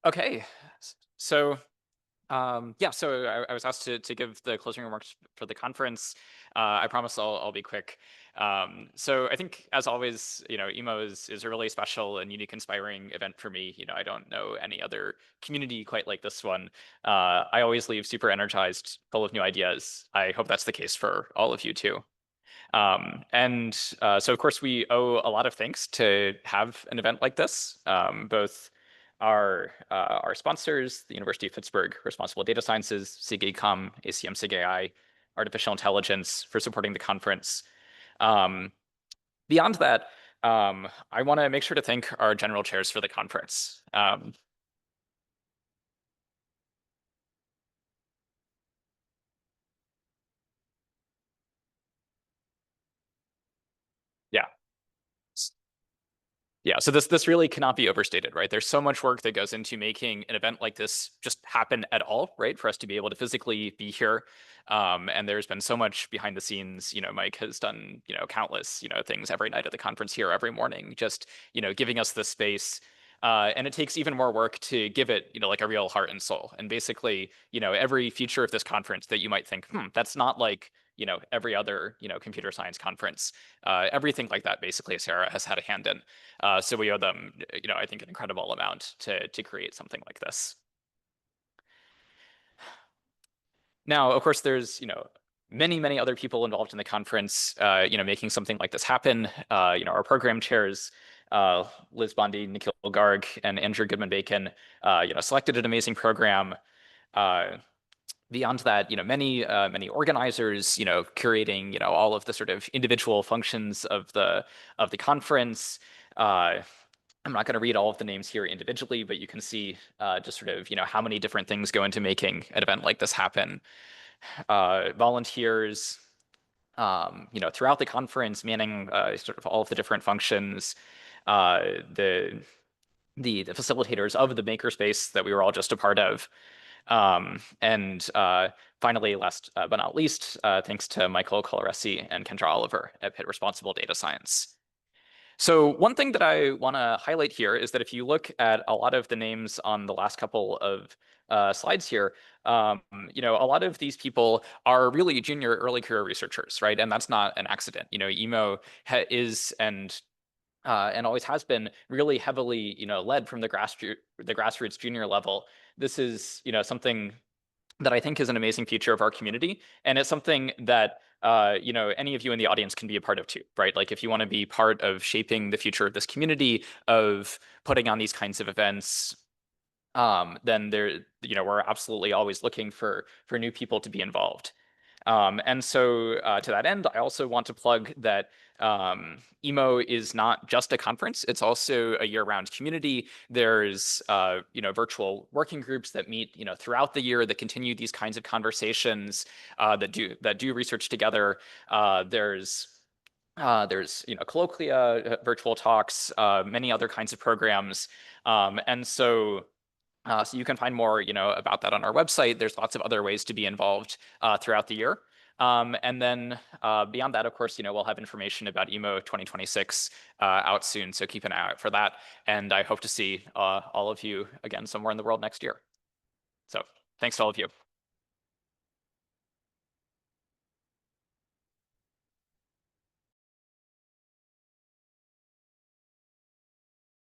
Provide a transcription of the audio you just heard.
Okay, so yeah, so I was asked to give the closing remarks for the conference. I promise I'll be quick. So I think, as always, emo is a really special and unique, inspiring event for me. I don't know any other community quite like this one. I always leave super energized, full of new ideas. I hope that's the case for all of you too. So, of course, we owe a lot of thanks to have an event like this. Both our sponsors, the University of Pittsburgh Responsible Data Sciences, SIG ACOM, ACM SIG AI, Artificial Intelligence for supporting the conference. Um, Beyond that, I want to make sure to thank our general chairs for the conference. Yeah. Yeah, so this really cannot be overstated, right? There's so much work that goes into making an event like this just happen at all, right? For us to be able to physically be here. And there's been so much behind the scenes. Mike has done, countless, things every night at the conference here, every morning, just, giving us this space. And it takes even more work to give it, like a real heart and soul. And basically, every feature of this conference that you might think, that's not like, every other, computer science conference. Everything like that, basically, Sarah has had a hand in. So we owe them, I think, an incredible amount to create something like this. Now, of course, there's, many, many other people involved in the conference, making something like this happen. Our program chairs, Liz Bondi, Nikhil Garg, and Andrew Goodman-Bacon, selected an amazing program. Uh, Beyond that, many organizers, curating, all of the sort of individual functions of the conference. Uh, I'm not going to read all of the names here individually, but you can see just sort of, how many different things go into making an event like this happen. Volunteers, throughout the conference, manning sort of all of the different functions, uh, the the facilitators of the makerspace that we were all just a part of. And finally, last but not least, thanks to Michael Coloresi and Kendra Oliver at Pitt Responsible Data Science. So one thing that I want to highlight here is that if you look at a lot of the names on the last couple of slides here, a lot of these people are really junior early career researchers, right? And that's not an accident. EMO is and always has been really heavily, led from the grassroots junior level. This is, something that I think is an amazing feature of our community. And it's something that any of you in the audience can be a part of too, right? Like if you want to be part of shaping the future of this community, of putting on these kinds of events, then we're absolutely always looking for new people to be involved. And so to that end, I also want to plug that EMO is not just a conference, it's also a year-round community. There's virtual working groups that meet throughout the year that continue these kinds of conversations that do research together. There's colloquia, virtual talks, many other kinds of programs. So you can find more, about that on our website. There's lots of other ways to be involved throughout the year. And then beyond that, of course, we'll have information about EAMO 2026 out soon. So keep an eye out for that. And I hope to see all of you again somewhere in the world next year. So thanks to all of you.